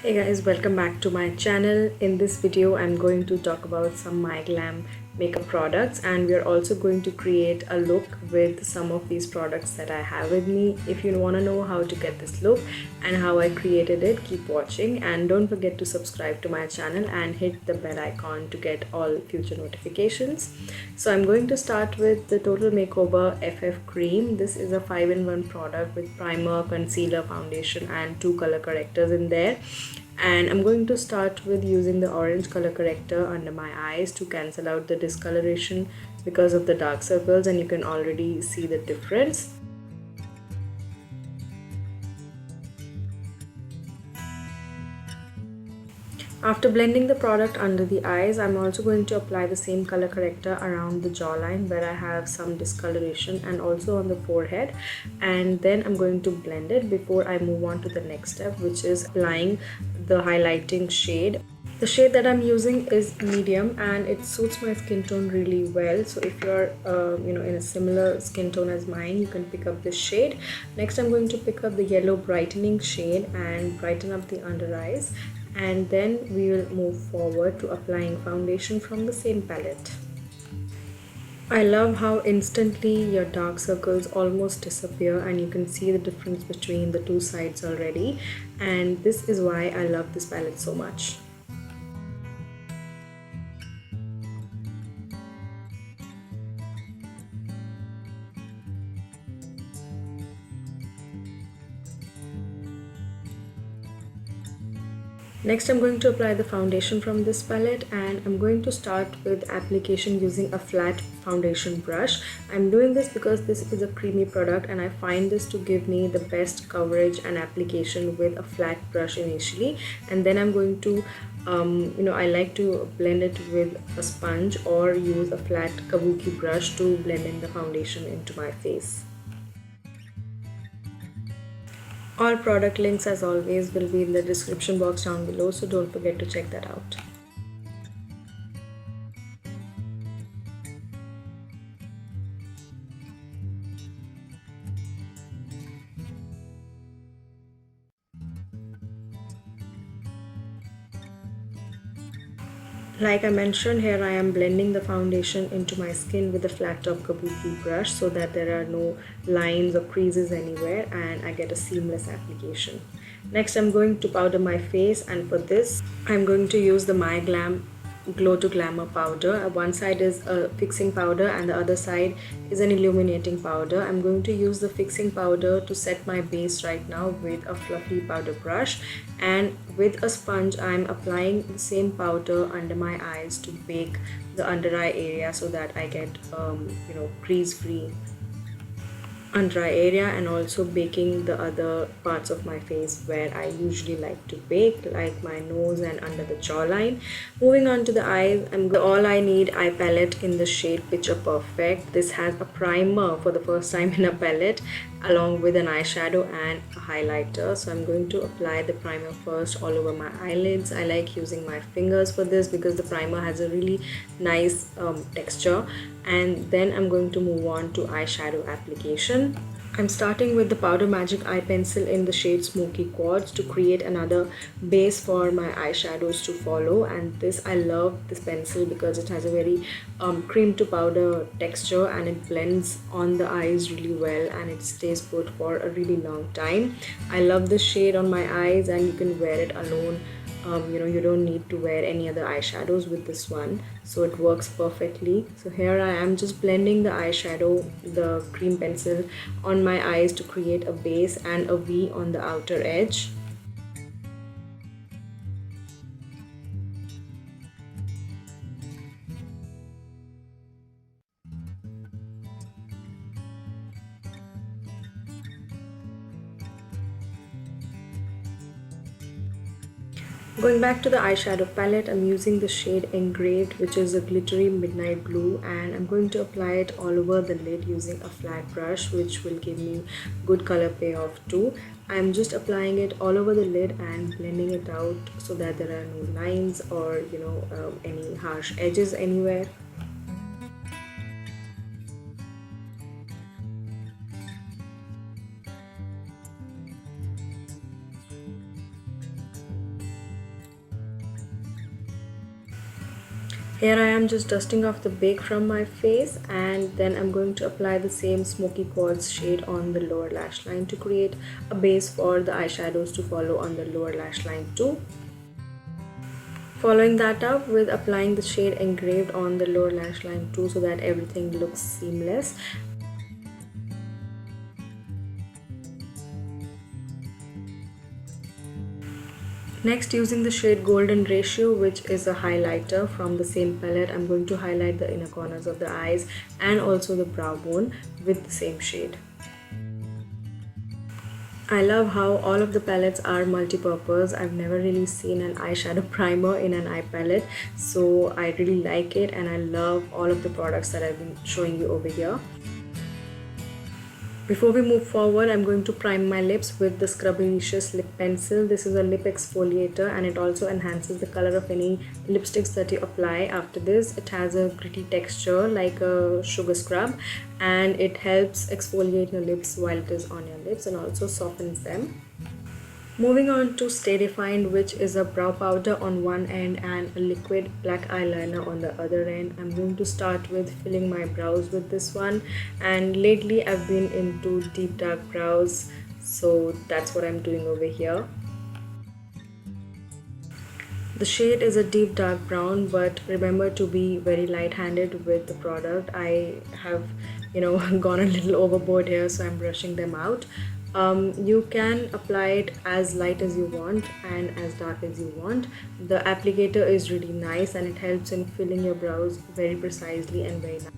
Hey guys, welcome back to my channel. In this video I'm going to talk about some MyGlamm makeup products, and we are also going to create a look with some of these products that I have with me. If you want to know how to get this look and how I created it, keep watching, and don't forget to subscribe to my channel and hit the bell icon to get all future notifications. So I'm going to start with the Total Makeover FF Cream. This is a 5-in-1 product with primer, concealer, foundation and 2 color correctors in there. And I'm going to start with using the orange color corrector under my eyes to cancel out the discoloration because of the dark circles, and you can already see the difference. After blending the product under the eyes, I'm also going to apply the same color corrector around the jawline where I have some discoloration, and also on the forehead, and then I'm going to blend it before I move on to the next step, which is applying the highlighting shade. The shade that I'm using is medium and it suits my skin tone really well. So if you're in a similar skin tone as mine, you can pick up this shade. Next I'm going to pick up the yellow brightening shade and brighten up the under eyes, and then we will move forward to applying foundation from the same palette. I love how instantly your dark circles almost disappear, and you can see the difference between the two sides already, and this is why I love this palette so much. Next I'm going to apply the foundation from this palette, and I'm going to start with application using a flat foundation brush. I'm doing this because this is a creamy product and I find this to give me the best coverage and application with a flat brush initially, and then I'm going to I like to blend it with a sponge or use a flat kabuki brush to blend in the foundation into my face. All product links as always will be in the description box down below, so don't forget to check that out. Like I mentioned, here I am blending the foundation into my skin with a flat top kabuki brush so that there are no lines or creases anywhere and I get a seamless application. Next I'm going to powder my face, and for this I'm going to use the MyGlamm Glow to Glamour powder. One side is a fixing powder and the other side is an illuminating powder. I'm going to use the fixing powder to set my base right now with a fluffy powder brush, and with a sponge I'm applying the same powder under my eyes to bake the under eye area so that I get crease free under eye area, and also baking the other parts of my face where I usually like to bake, like my nose and under the jawline. Moving on to the eyes, All I Need eye palette in the shade Picture Perfect. This has a primer for the first time in a palette along with an eyeshadow and a highlighter. So I'm going to apply the primer first all over my eyelids. I like using my fingers for this because the primer has a really nice texture, and then I'm going to move on to eyeshadow application. I'm starting with the Powder Magic eye pencil in the shade Smoky Quartz to create another base for my eyeshadows to follow. And I love this pencil because it has a very cream to powder texture and it blends on the eyes really well and it stays put for a really long time. I love this shade on my eyes, and you can wear it alone. You don't need to wear any other eyeshadows with this one, so it works perfectly. So here I am just blending the eyeshadow, the cream pencil, on my eyes to create a base and a V on the outer edge. Going back to the eyeshadow palette, I'm using the shade Engraved, which is a glittery midnight blue, and I'm going to apply it all over the lid using a flat brush, which will give me good color payoff too. I'm just applying it all over the lid and blending it out so that there are no lines or any harsh edges anywhere. Here I am just dusting off the bake from my face, and then I'm going to apply the same Smoky Quartz shade on the lower lash line to create a base for the eyeshadows to follow on the lower lash line too. Following that up with applying the shade engraved on the lower lash line too, so that everything looks seamless. Next, using the shade Golden Ratio, which is a highlighter from the same palette, I'm going to highlight the inner corners of the eyes and also the brow bone with the same shade. I love how all of the palettes are multi-purpose. I've never really seen an eyeshadow primer in an eye palette, so I really like it, and I love all of the products that I've been showing you over here. Before we move forward, I'm going to prime my lips with the Scrubilicious lip pencil. This is a lip exfoliator, and it also enhances the color of any lipsticks that you apply after this. It has a gritty texture like a sugar scrub, and it helps exfoliate your lips while it is on your lips and also softens them. Moving on to Stay Defined, which is a brow powder on one end and a liquid black eyeliner on the other end. I'm going to start with filling my brows with this one, and lately I've been into deep dark brows, so that's what I'm doing over here. The shade is a deep dark brown, but remember to be very light-handed with the product. I have, gone a little overboard here, so I'm brushing them out. You can apply it as light as you want and as dark as you want. The applicator is really nice, and it helps in filling your brows very precisely and very nice.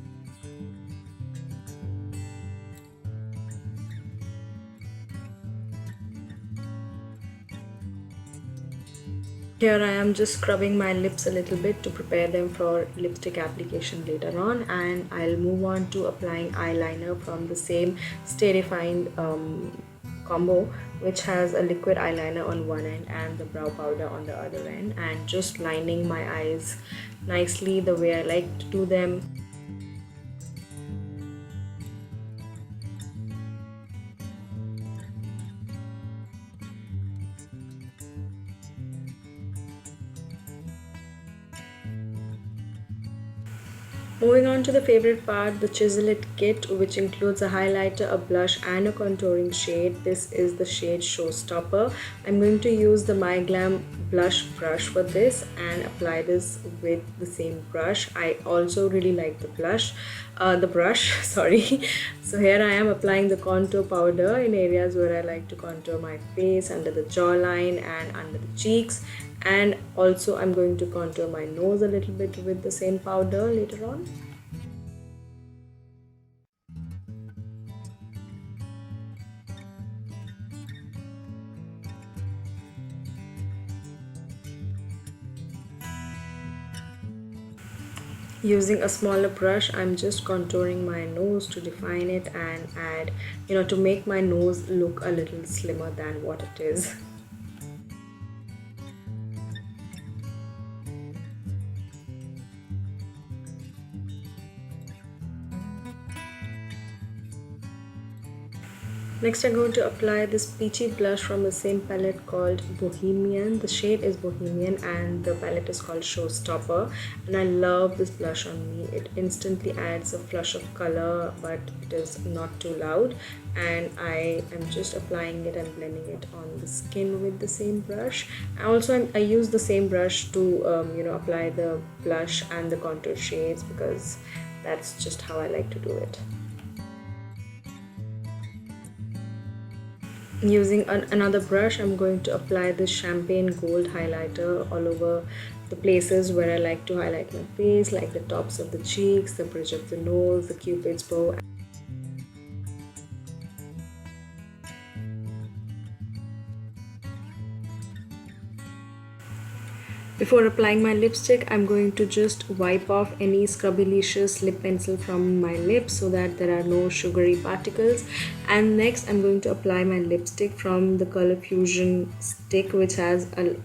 Here I am just scrubbing my lips a little bit to prepare them for lipstick application later on, and I'll move on to applying eyeliner from the same Stay Defined combo, which has a liquid eyeliner on one end and the brow powder on the other end, and just lining my eyes nicely the way I like to do them. Moving on to the favorite part, the Chisel It kit, which includes a highlighter, a blush and a contouring shade. This is the shade Showstopper. I'm going to use the MyGlamm blush brush for this and apply this with the same brush. I also really like the brush, sorry. So here I am applying the contour powder in areas where I like to contour my face, under the jawline and under the cheeks. And also I'm going to contour my nose a little bit with the same powder later on. Using a smaller brush, I'm just contouring my nose to define it and add, to make my nose look a little slimmer than what it is. Next, I'm going to apply this peachy blush from the same palette called Bohemian. The shade is Bohemian and the palette is called Showstopper. And I love this blush on me. It instantly adds a flush of color, but it is not too loud. And I am just applying it and blending it on the skin with the same brush. Also, I use the same brush to, apply the blush and the contour shades, because that's just how I like to do it. Using another brush, I'm going to apply this champagne gold highlighter all over the places where I like to highlight my face, like the tops of the cheeks, the bridge of the nose, the cupid's bow. Before applying my lipstick, I'm going to just wipe off any Scrubilicious lip pencil from my lips so that there are no sugary particles. And next, I'm going to apply my lipstick from the Color Fusion stick, which has a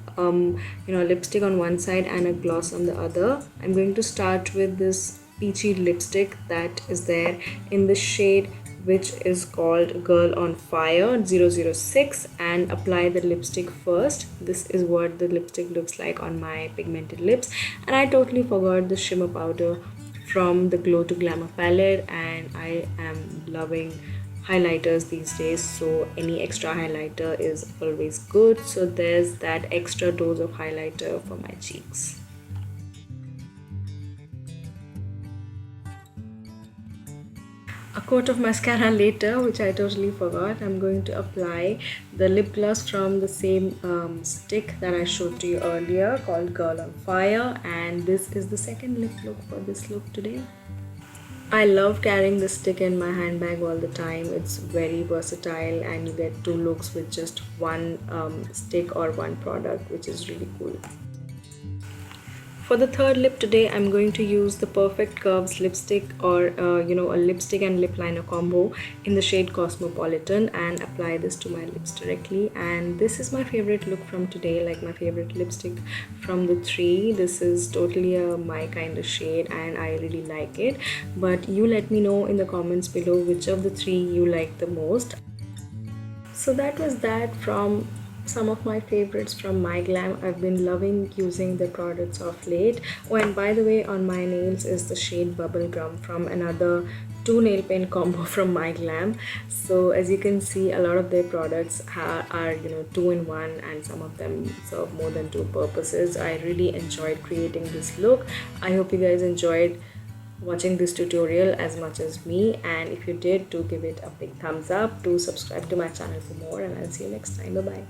lipstick on one side and a gloss on the other. I'm going to start with this peachy lipstick that is there in the shade which is called Girl on Fire 006, and apply the lipstick first. This is what the lipstick looks like on my pigmented lips. And I totally forgot the shimmer powder from the Glow to Glamour palette, and I am loving highlighters these days, so any extra highlighter is always good. So there's that extra dose of highlighter for my cheeks. A coat of mascara later, which I totally forgot, I'm going to apply the lip gloss from the same stick that I showed to you earlier, called Girl on Fire, and this is the second lip look for this look today. I love carrying this stick in my handbag all the time. It's very versatile and you get two looks with just one stick or one product, which is really cool. For the third lip today, I'm going to use the Perfect Curves lipstick, or a lipstick and lip liner combo in the shade Cosmopolitan, and apply this to my lips directly. And this is my favorite look from today, like my favorite lipstick from the three. This is totally my kind of shade and I really like it. But you let me know in the comments below which of the three you like the most. So that was that from some of my favorites from MyGlamm. I've been loving using their products of late. Oh, and by the way, on my nails is the shade Bubblegum from another 2 nail paint combo from MyGlamm. So as you can see, a lot of their products are 2-in-1, and some of them serve more than 2 purposes. I really enjoyed creating this look. I hope you guys enjoyed watching this tutorial as much as me, and if you did, do give it a big thumbs up, do subscribe to my channel for more, and I'll see you next time. Bye bye.